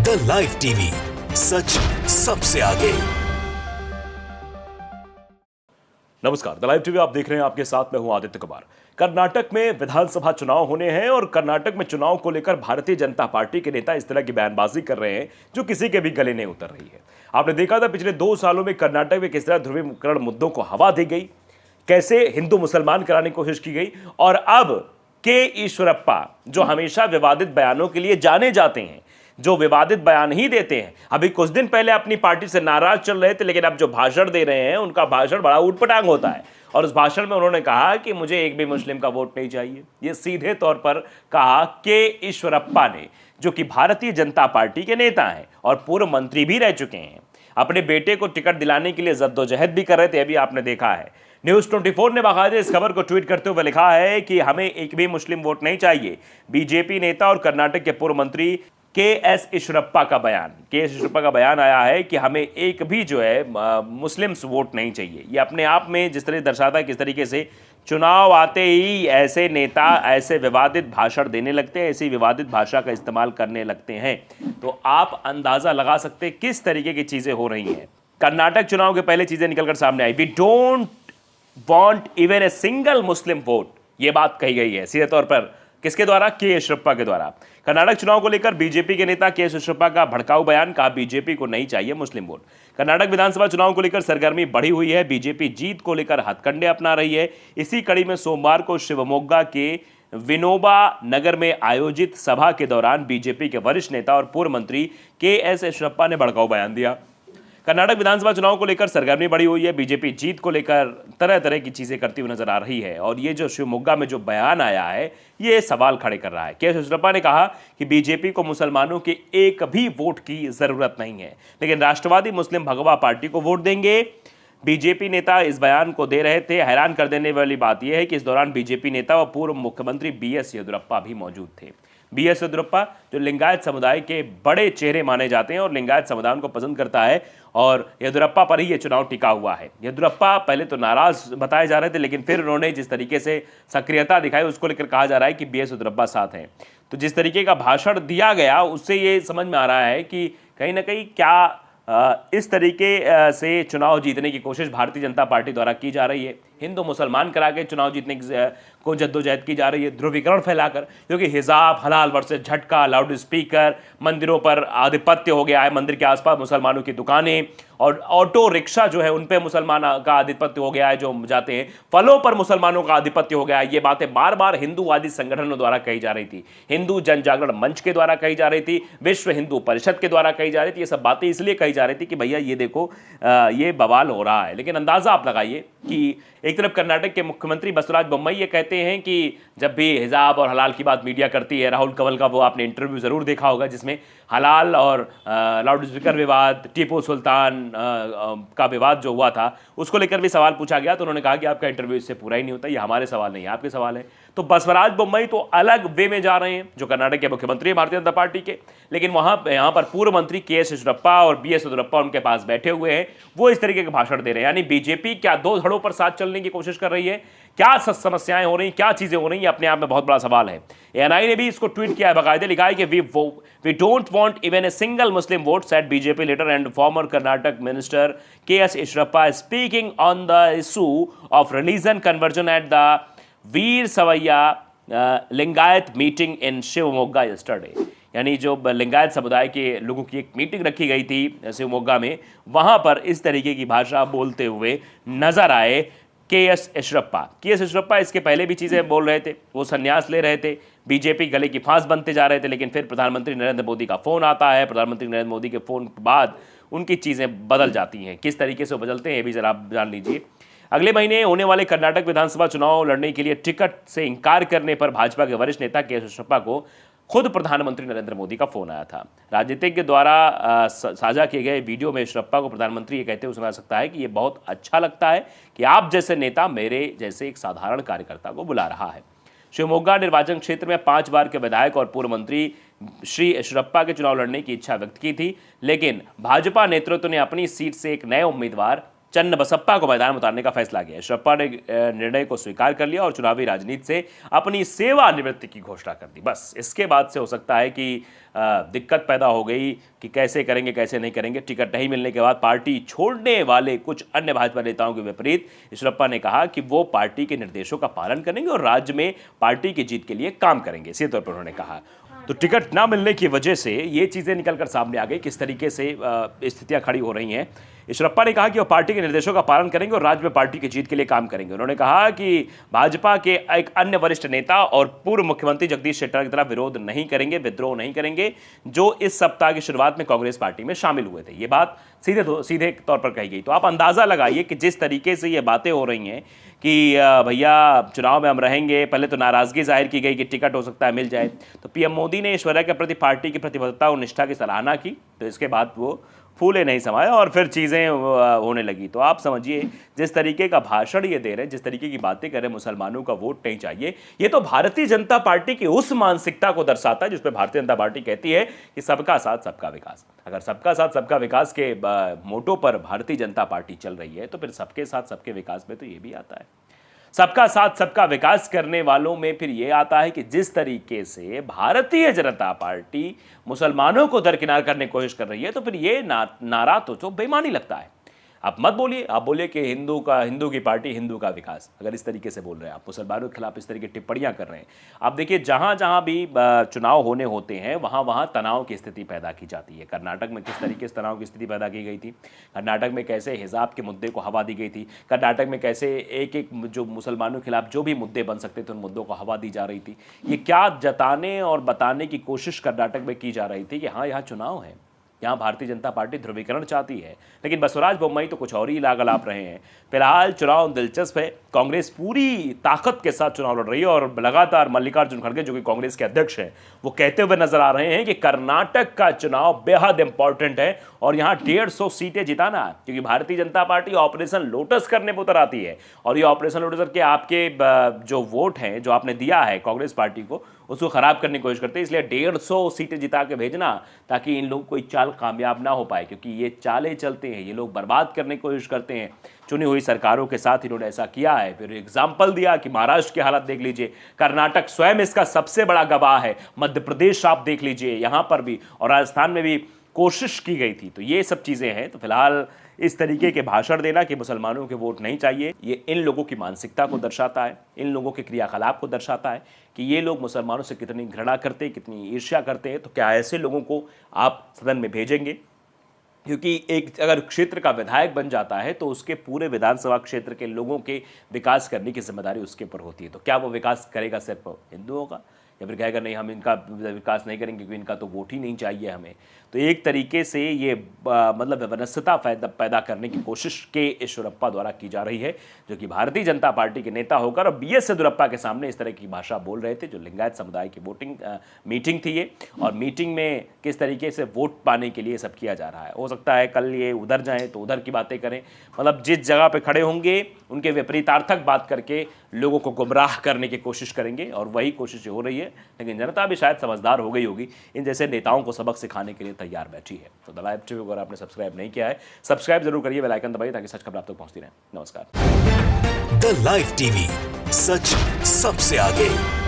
The live TV, सच सबसे आगे। नमस्कार, द लाइव टीवी आप देख रहे हैं। आपके साथ मैं हूं आदित्य कुमार। कर्नाटक में विधानसभा चुनाव होने हैं और कर्नाटक में चुनाव को लेकर भारतीय जनता पार्टी के नेता इस तरह की बयानबाजी कर रहे हैं जो किसी के भी गले नहीं उतर रही है। आपने देखा था पिछले 2 सालों में कर्नाटक में किस तरह ध्रुवीकरण मुद्दों को हवा दी गई, कैसे हिंदू मुसलमान कराने की कोशिश की गई, और अब के ईश्वरप्पा जो हमेशा विवादित बयानों के लिए जाने जाते हैं, जो विवादित बयान ही देते हैं, अभी कुछ दिन पहले अपनी पार्टी से नाराज चल रहे थे, लेकिन अब जो भाषण दे रहे हैं उनका भाषण बड़ा ऊटपटांग होता है। और उस भाषण में उन्होंने कहा कि मुझे एक भी मुस्लिम का वोट नहीं चाहिए। ये सीधे तौर पर कहा के ईश्वरप्पा ने, जो कि भारतीय जनता पार्टी के नेता हैं और पूर्व मंत्री भी रह चुके हैं। अपने बेटे को टिकट दिलाने के लिए जद्दोजहद भी कर रहे थे, अभी आपने देखा है। न्यूज 24 ने बाकायदे इस खबर को ट्वीट करते हुए लिखा है कि हमें एक भी मुस्लिम वोट नहीं चाहिए। बीजेपी नेता और कर्नाटक के पूर्व मंत्री के.एस. ईश्वरप्पा का बयान आया है कि हमें एक भी जो है मुस्लिम्स वोट नहीं चाहिए। ये अपने आप में जिस तरह दर्शाता है किस तरीके से चुनाव आते ही ऐसे नेता ऐसे विवादित भाषण देने लगते हैं, ऐसी विवादित भाषा का इस्तेमाल करने लगते हैं। तो आप अंदाजा लगा सकते हैं किस तरीके की चीजें हो रही हैं। कर्नाटक चुनाव के पहले चीजें निकलकर सामने आई। We don't want even a single Muslim vote, ये बात कही गई है सीधे तौर पर। किसके द्वारा? के ईश्वरप्पा के द्वारा। कर्नाटक चुनाव को लेकर बीजेपी के नेता के ईश्वरप्पा का भड़काऊ बयान, कहा बीजेपी को नहीं चाहिए मुस्लिम वोट। कर्नाटक विधानसभा चुनाव को लेकर सरगर्मी बढ़ी हुई है। बीजेपी जीत को लेकर हथकंडे अपना रही है। इसी कड़ी में सोमवार को शिवमोगा के विनोबा नगर में आयोजित सभा के दौरान बीजेपी के वरिष्ठ नेता और पूर्व मंत्री के.एस. ईश्वरप्पा ने भड़काऊ बयान दिया। कर्नाटक विधानसभा चुनाव को लेकर सरगर्मी बढ़ी हुई है। बीजेपी जीत को लेकर तरह तरह की चीजें करती हुई नजर आ रही है और ये जो शिवमोगा में जो बयान आया है ये सवाल खड़े कर रहा है। के ईश्वरप्पा ने कहा कि बीजेपी को मुसलमानों के एक भी वोट की जरूरत नहीं है, लेकिन राष्ट्रवादी मुस्लिम भगवा पार्टी को वोट देंगे। बीजेपी नेता इस बयान को दे रहे थे। हैरान कर देने वाली बात यह है कि इस दौरान बीजेपी नेता व पूर्व मुख्यमंत्री बी.एस. येदियुरप्पा भी मौजूद थे। बी.एस. येदियुरप्पा जो लिंगायत समुदाय के बड़े चेहरे माने जाते हैं और लिंगायत समुदाय उनको पसंद करता है और येदियुरप्पा पर ही ये चुनाव टिका हुआ है। येदियुरप्पा पहले तो नाराज बताए जा रहे थे, लेकिन फिर उन्होंने जिस तरीके से सक्रियता दिखाई उसको लेकर कहा जा रहा है कि बी.एस. येदियुरप्पा साथ हैं। तो जिस तरीके का भाषण दिया गया उससे ये समझ में आ रहा है कि कहीं ना कहीं क्या इस तरीके से चुनाव जीतने की कोशिश भारतीय जनता पार्टी द्वारा की जा रही है। हिंदू मुसलमान करा के चुनाव जीतने को जद्दोजहद की जा रही है, ध्रुवीकरण फैलाकर, क्योंकि हिजाब, हलाल वर्सेस झटका, लाउड स्पीकर, मंदिरों पर आधिपत्य हो गया है, मंदिर के आसपास मुसलमानों की दुकानें और ऑटो रिक्शा जो है उन पे मुसलमान का आधिपत्य हो गया है जो जाते हैं, फलों पर मुसलमानों का आधिपत्य हो गया है। ये बातें बार बार हिंदूवादी संगठनों द्वारा कही जा रही थी, हिंदू जन जागरण मंच के द्वारा कही जा रही थी, विश्व हिंदू परिषद के द्वारा कही जा रही थी। ये सब बातें इसलिए कही जा रही थी कि भैया ये देखो ये बवाल हो रहा है। लेकिन अंदाजा आप लगाइए कि एक तरफ कर्नाटक के मुख्यमंत्री बसवराज बोम्मई ये कहते हैं कि जब भी हिजाब और हलाल की बात मीडिया करती है, राहुल कंवल का वो आपने इंटरव्यू जरूर देखा होगा जिसमें हलाल और लाउड स्पीकर विवाद, टीपू सुल्तान का विवाद जो हुआ था उसको लेकर भी सवाल पूछा गया, तो उन्होंने कहा कि आपका इंटरव्यू इससे पूरा ही नहीं होता, ये हमारे सवाल नहीं है आपके सवाल है। तो बसवराज बोम्मई तो अलग वे में जा रहे हैं जो कर्नाटक के मुख्यमंत्री है भारतीय जनता पार्टी के, लेकिन यहाँ पर पूर्व मंत्री के.एस. ईश्वरप्पा और बी.एस. येदियुरप्पा उनके पास बैठे हुए हैं, वो इस तरीके के भाषण दे रहे हैं। यानी बीजेपी क्या 2 धड़ों पर साथ चलने की कोशिश कर रही है? क्या समस्याएं हो रही, क्या चीजें हो रही, अपने आप में बहुत बड़ा सवाल है। एएनआई ने भी इसको ट्वीट किया है, बाकायदे लिखा है कि we don't want even a single Muslim vote, said BJP leader and former Karnataka minister K S. Eshwarappa speaking on the issue of religion conversion at the Veerashaiva Lingayat meeting in Shivamogga yesterday. यानी जो लिंगायत समुदाय के लोगों की एक मीटिंग रखी गई थी शिवमोगा में, वहां पर इस तरीके की भाषा बोलते हुए नजर आए के.एस. ईश्वरप्पा इसके पहले भी चीज़ें बोल रहे थे, वो संन्यास ले रहे थे, बीजेपी गले की फांस बनते जा रहे थे, लेकिन फिर प्रधानमंत्री नरेंद्र मोदी का फ़ोन आता है। प्रधानमंत्री नरेंद्र मोदी के फ़ोन के बाद उनकी चीज़ें बदल जाती हैं। किस तरीके से बदलते हैं ये भी ज़रा आप जान लीजिए। अगले महीने होने वाले कर्नाटक विधानसभा चुनाव लड़ने के लिए टिकट से इंकार करने पर भाजपा के वरिष्ठ नेता के.एस. ईश्वरप्पा को खुद प्रधानमंत्री नरेंद्र मोदी का फोन आया था। राजनीतिज्ञ द्वारा साझा किए गए वीडियो में ईश्वरप्पा को प्रधानमंत्री ये कहते हुए सुना सकता है कि ये बहुत अच्छा लगता है कि आप जैसे नेता मेरे जैसे एक साधारण कार्यकर्ता को बुला रहा है। शिवमोगा निर्वाचन क्षेत्र में 5 बार के विधायक और पूर्व मंत्री श्री ईश्वरप्पा के चुनाव लड़ने की इच्छा व्यक्त की थी, लेकिन भाजपा नेतृत्व ने अपनी सीट से एक नए उम्मीदवार चन्न बसप्पा को मैदान में उतारने का फैसला किया। येचुरप्पा ने निर्णय को स्वीकार कर लिया और चुनावी राजनीति से अपनी सेवानिवृत्ति की घोषणा कर दी। बस इसके बाद से हो सकता है कि दिक्कत पैदा हो गई कि कैसे करेंगे कैसे नहीं करेंगे। टिकट नहीं मिलने के बाद पार्टी छोड़ने वाले कुछ अन्य भाजपा नेताओं के विपरीत येचुरप्पा ने कहा कि वो पार्टी के निर्देशों का पालन करेंगे और राज्य में पार्टी की जीत के लिए काम करेंगे, इसी तौर पर उन्होंने कहा। तो टिकट ना मिलने की वजह से ये चीज़ें निकलकर सामने आ गई, किस तरीके से स्थितियां खड़ी हो रही हैं। येचुरप्पा ने कहा कि वो पार्टी के निर्देशों का पालन करेंगे और राज्य में पार्टी की जीत के लिए काम करेंगे। उन्होंने कहा कि भाजपा के एक अन्य वरिष्ठ नेता और पूर्व मुख्यमंत्री जगदीश शेट्टर की तरह विरोध नहीं करेंगे, विद्रोह नहीं करेंगे, जो इस सप्ताह की शुरुआत में कांग्रेस पार्टी में शामिल हुए थे। ये बात सीधे तौर पर कही गई। तो आप अंदाज़ा लगाइए कि जिस तरीके से ये बातें हो रही हैं कि भैया चुनाव में हम रहेंगे, पहले तो नाराज़गी जाहिर की गई कि टिकट हो सकता है मिल जाए। तो पीएम मोदी ने ऐश्वर्या के प्रति पार्टी की प्रतिबद्धता और निष्ठा की सराहना की, तो इसके बाद वो फूले नहीं समाये और फिर चीज़ें होने लगी। तो आप समझिए जिस तरीके का भाषण ये दे रहे हैं, जिस तरीके की बातें कर रहे हैं, मुसलमानों का वोट नहीं चाहिए, ये तो भारतीय जनता पार्टी की उस मानसिकता को दर्शाता है जिस पर भारतीय जनता पार्टी कहती है कि सबका साथ सबका विकास। अगर सबका साथ सबका विकास के मोटो पर भारतीय जनता पार्टी चल रही है तो फिर सबके साथ सबके विकास में तो ये भी आता है। सबका साथ सबका विकास करने वालों में फिर ये आता है कि जिस तरीके से भारतीय जनता पार्टी मुसलमानों को दरकिनार करने की कोशिश कर रही है, तो फिर ये नारा तो बेईमानी लगता है। आप मत बोलिए, आप बोलिए कि हिंदू की पार्टी, हिंदू का विकास। अगर इस तरीके से बोल रहे हैं आप, मुसलमानों के खिलाफ इस तरीके की टिप्पणियां कर रहे हैं। आप देखिए जहां जहां भी चुनाव होने होते हैं वहां वहां तनाव की स्थिति पैदा की जाती है। कर्नाटक में किस तरीके से तनाव की स्थिति पैदा की गई थी, कर्नाटक में कैसे हिजाब के मुद्दे को हवा दी गई थी, कर्नाटक में कैसे एक एक जो मुसलमानों के खिलाफ जो भी मुद्दे बन सकते थे उन मुद्दों को हवा दी जा रही थी। ये क्या जताने और बताने की कोशिश कर्नाटक में की जा रही थी कि हाँ यहाँ चुनाव है, यहाँ भारतीय जनता पार्टी ध्रुवीकरण चाहती है। लेकिन बसवराज बोम्मई तो कुछ और ही लाग रहे हैं। फिलहाल चुनाव दिलचस्प है, कांग्रेस पूरी ताकत के साथ चुनाव लड़ रही है और लगातार मल्लिकार्जुन खड़गे जो कि कांग्रेस के अध्यक्ष हैं वो कहते हुए नजर आ रहे हैं कि कर्नाटक का चुनाव बेहद इंपॉर्टेंट है और यहाँ 150 सीटें जिताना है, क्योंकि Bharatiya Janata party operation lotus करने पर उतर आती है और ये ऑपरेशन लोटस करके आपके जो वोट हैं जो आपने दिया है कांग्रेस पार्टी को उसको खराब करने की कोशिश करते हैं। इसलिए 150 सीटें जिता के भेजना ताकि इन लोगों को कोई चाल कामयाब ना हो पाए, क्योंकि ये चालें चलते हैं, ये लोग बर्बाद करने की कोशिश करते हैं। चुनी हुई सरकारों के साथ इन्होंने ऐसा किया है। फिर एग्जाम्पल दिया कि महाराष्ट्र की हालत देख लीजिए, कर्नाटक स्वयं इसका सबसे बड़ा गवाह है, मध्य प्रदेश आप देख लीजिए यहाँ पर भी, और राजस्थान में भी कोशिश की गई थी। तो ये सब चीज़ें हैं। तो फिलहाल इस तरीके के भाषण देना कि मुसलमानों के वोट नहीं चाहिए, ये इन लोगों की मानसिकता को दर्शाता है, इन लोगों के क्रियाकलाप को दर्शाता है कि ये लोग मुसलमानों से कितनी घृणा करते हैं, कितनी ईर्ष्या करते हैं। तो क्या ऐसे लोगों को आप सदन में भेजेंगे? क्योंकि एक अगर क्षेत्र का विधायक बन जाता है तो उसके पूरे विधानसभा क्षेत्र के लोगों के विकास करने की जिम्मेदारी उसके ऊपर होती है। तो क्या वो विकास करेगा सिर्फ हिंदुओं का, या फिर कहेगा नहीं हम इनका विकास नहीं करेंगे क्योंकि इनका तो वोट ही नहीं चाहिए हमें? तो एक तरीके से ये मतलब विवनस्यता पैदा करने की कोशिश के येचुरप्पा द्वारा की जा रही है, जो कि भारतीय जनता पार्टी के नेता होकर और BS येदियुरप्पा के सामने इस तरह की भाषा बोल रहे थे। जो लिंगायत समुदाय की मीटिंग थी ये, और मीटिंग में किस तरीके से वोट पाने के लिए सब किया जा रहा है। हो सकता है कल ये उधर जाएँ तो उधर की बातें करें, मतलब जिस जगह पर खड़े होंगे उनके विपरीतार्थक बात करके लोगों को गुमराह करने की कोशिश करेंगे, और वही कोशिश हो रही है। लेकिन जनता भी शायद समझदार हो गई होगी, इन जैसे नेताओं को सबक सिखाने के लिए तैयार बैठी है। तो द लाइव टीवी अगर आपने सब्सक्राइब नहीं किया है, सब्सक्राइब जरूर करिए, बेल आइकन दबाइए ताकि सच खबर आप तक पहुंचती रहे। नमस्कार। द लाइव टीवी, सच सबसे आगे।